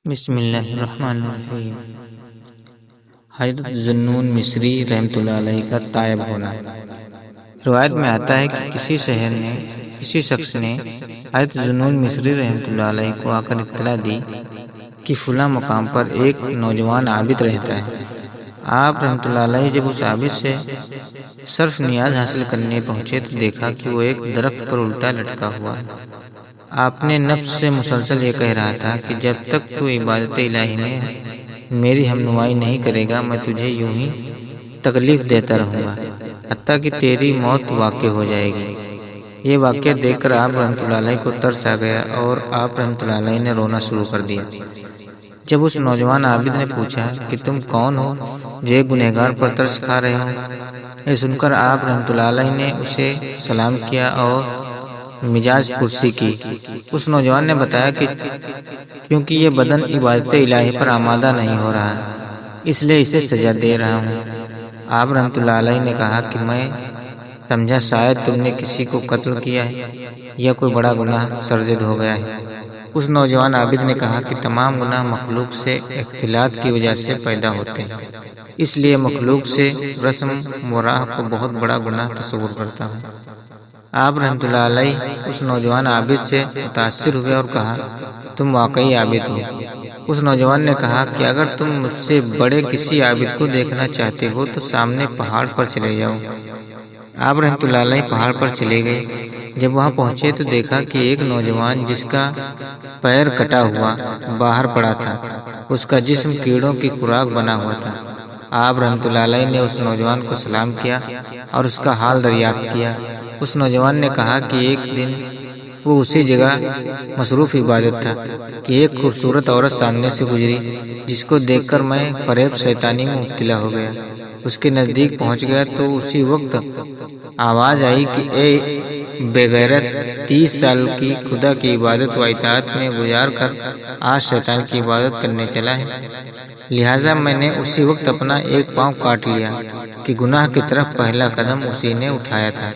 بسم اللہ الرحمن الرحیم۔ حضرت ذوالنون مصری رحمۃ اللہ علیہ کا تائب ہونا۔ روایت میں آتا ہے کہ کسی شہر نے کسی شخص نے حضرت ذوالنون مصری رحمۃ اللہ علیہ کو آ کر اطلاع دی کہ فلاں مقام پر ایک نوجوان عابد رہتا ہے۔ آپ رحمۃ اللہ علیہ جب اس عابد سے صرف نیاز حاصل کرنے پہنچے تو دیکھا کہ وہ ایک درخت پر الٹا لٹکا ہوا ہے۔ آپ نے نفس سے مسلسل یہ کہہ رہا تھا کہ جب تک تو عبادت الہی میں میری ہمنوائی نہیں کرے گا میں تجھے یوں ہی تکلیف دیتا رہوں گا حتیٰ کہ تیری موت واقع ہو جائے گی۔ یہ واقعہ دیکھ کر آپ رحمۃ اللہ علیہ کو ترس آ گیا اور آپ رحمۃ اللہ علیہ نے رونا شروع کر دیا۔ جب اس نوجوان عابد نے پوچھا کہ تم کون ہو جو ایک گنہگار پر ترس کھا رہے ہو، یہ سن کر آپ رحمۃ اللہ علیہ نے اسے سلام کیا اور مجاز پرسی کی۔ اس نوجوان نے بتایا کہ کیونکہ یہ بدن عبادت الہی پر آمادہ نہیں ہو رہا اس لیے اسے سزا دے رہا ہوں۔ آپ رحمۃ اللہ علیہ نے کہا کہ میں سمجھا شاید تم نے کسی کو قتل کیا ہے یا کوئی بڑا گناہ سرزد ہو گیا ہے۔ اس نوجوان عابد نے کہا کہ تمام گناہ مخلوق سے اختلاط کی وجہ سے پیدا ہوتے ہیں، اس لیے مخلوق سے رسم و راہ کو بہت بڑا گناہ تصور کرتا ہوں۔ آپ رحمۃ اللہ علیہ اس نوجوان عابد سے متاثر ہوئے اور کہا تم واقعی عابد ہو۔ اس نوجوان نے کہا کہ اگر تم مجھ سے بڑے کسی عابد کو دیکھنا چاہتے ہو تو سامنے پہاڑ پر چلے جاؤ۔ آپ رحمۃ اللہ علیہ پہاڑ پر چلے گئے۔ جب وہاں پہنچے تو دیکھا کہ ایک نوجوان جس کا پیر کٹا ہوا باہر پڑا تھا، اس کا جسم کیڑوں کی خوراک بنا ہوا تھا۔ آپ رحمۃ اللہ علیہ نے اس نوجوان کو سلام کیا اور اس کا حال دریافت کیا۔ اس نوجوان نے کہا کہ ایک دن وہ اسی جگہ مصروف عبادت تھا کہ ایک خوبصورت عورت سامنے سے گزری جس کو دیکھ کر میں فریب شیطانی میں مبتلا ہو گیا۔ اس کے نزدیک پہنچ گیا تو اسی وقت آواز آئی کہ اے بے غیرت، 30 سال کی خدا کی عبادت و اطاعت میں گزار کر آج شیطان کی عبادت کرنے چلا ہے۔ لہٰذا میں نے اسی وقت اپنا ایک پاؤں کاٹ لیا کہ گناہ کی طرف پہلا قدم اسی نے اٹھایا تھا۔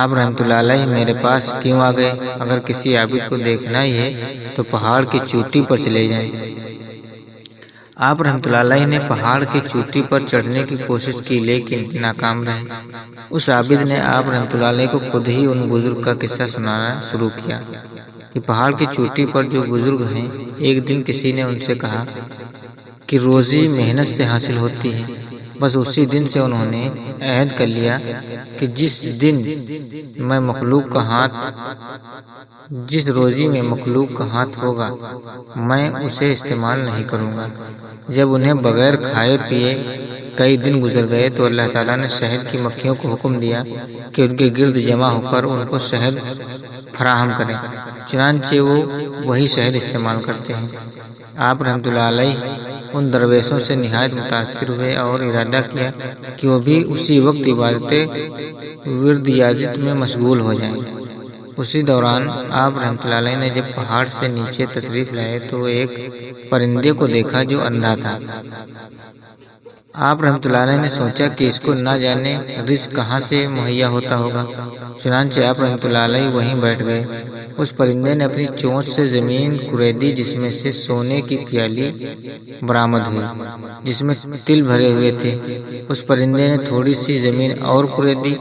آپ رحمۃ اللہ علیہ میرے پاس کیوں آ گئے؟ اگر کسی عابد کو دیکھنا ہی ہے تو پہاڑ کی چوٹی پر چلے جائیں۔ آپ رحمۃ اللہ علیہ نے پہاڑ کی چوٹی پر چڑھنے کی کوشش کی لیکن ناکام رہے۔ اس عابد نے آپ رحمۃ اللہ علیہ کو خود ہی ان بزرگ کا قصہ سنانا شروع کیا کہ پہاڑ کی چوٹی پر جو بزرگ ہیں، ایک دن کسی نے ان سے کہا کہ روزی محنت سے حاصل ہوتی ہے۔ بس اسی دن سے انہوں نے عہد کر لیا کہ جس روزی میں مخلوق کا ہاتھ ہوگا میں اسے استعمال نہیں کروں گا۔ جب انہیں بغیر کھائے پیے کئی دن گزر گئے تو اللہ تعالیٰ نے شہد کی مکھیوں کو حکم دیا کہ ان کے گرد جمع ہو کر ان کو شہد فراہم کریں، چنانچہ وہ وہی شہد استعمال کرتے ہیں۔ آپ رحمۃ اللہ علیہ ان درویشوں سے نہایت متاثر ہوئے اور ارادہ کیا کہ وہ بھی اسی وقت عبادت وردیازت میں مشغول ہو جائیں۔ اسی دوران آپ رحمۃ اللہ علیہ نے جب پہاڑ سے نیچے تشریف لائے تو ایک پرندے کو دیکھا جو اندھا تھا۔ آپ رحمۃ اللہ علیہ نے سوچا کہ اس کو نہ جانے رزق کہاں سے مہیا ہوتا ہوگا، چنانچہ آپ رحمۃ اللہ علیہ وہیں بیٹھ گئے۔ اس پرندے نے اپنی چونچ سے زمین کریدی جس میں سے سونے کی پیالی برآمد ہوئی جس میں تل بھرے ہوئے تھے۔ اس پرندے نے تھوڑی سی زمین اور کریدی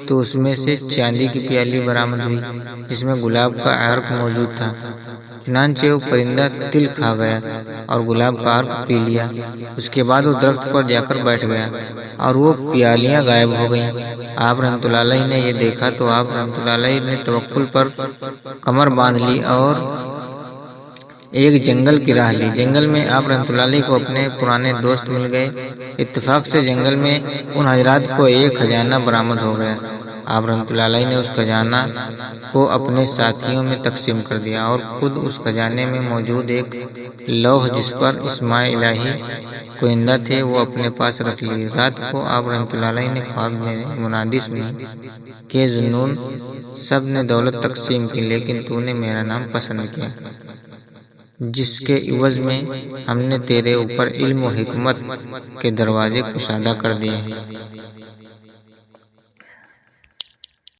تو اس میں سے چاندی کی پیالی برآمد ہوئی جس میں گلاب کا عرق موجود تھا۔ چنانچہ وہ پرندہ تل کھا گیا اور گلاب کا عرق پی لیا۔ اس کے بعد وہ درخت پر جا کر بیٹھ گیا اور وہ پیالیاں غائب ہو گئیں۔ آپ رحمۃ اللہ علیہ نے یہ دیکھا تو آپ رحمۃ اللہ علیہ نے توکل پر کمر باندھ لی اور ایک جنگل کی راہ لی۔ جنگل میں آپ رحمۃ اللہ علیہ کو اپنے پرانے دوست مل گئے۔ اتفاق سے جنگل میں ان حضرات کو ایک خزانہ برآمد ہو گیا۔ آپ رحمۃ اللہ علیہ نے اس خزانہ کو اپنے ساتھیوں میں تقسیم کر دیا اور خود اس خزانے میں موجود ایک لوح جس پر اسماء الہی کوئندہ تھے وہ اپنے پاس رکھ لی۔ رات کو آپ رحمۃ اللہ علیہ نے خواب میں منادی سنی کہ ذوالنون سب نے دولت تقسیم کی لیکن تو نے میرا نام پسند کیا جس کے عوض میں ہم نے تیرے اوپر علم و حکمت کے دروازے کشادہ کر دیے ہیں۔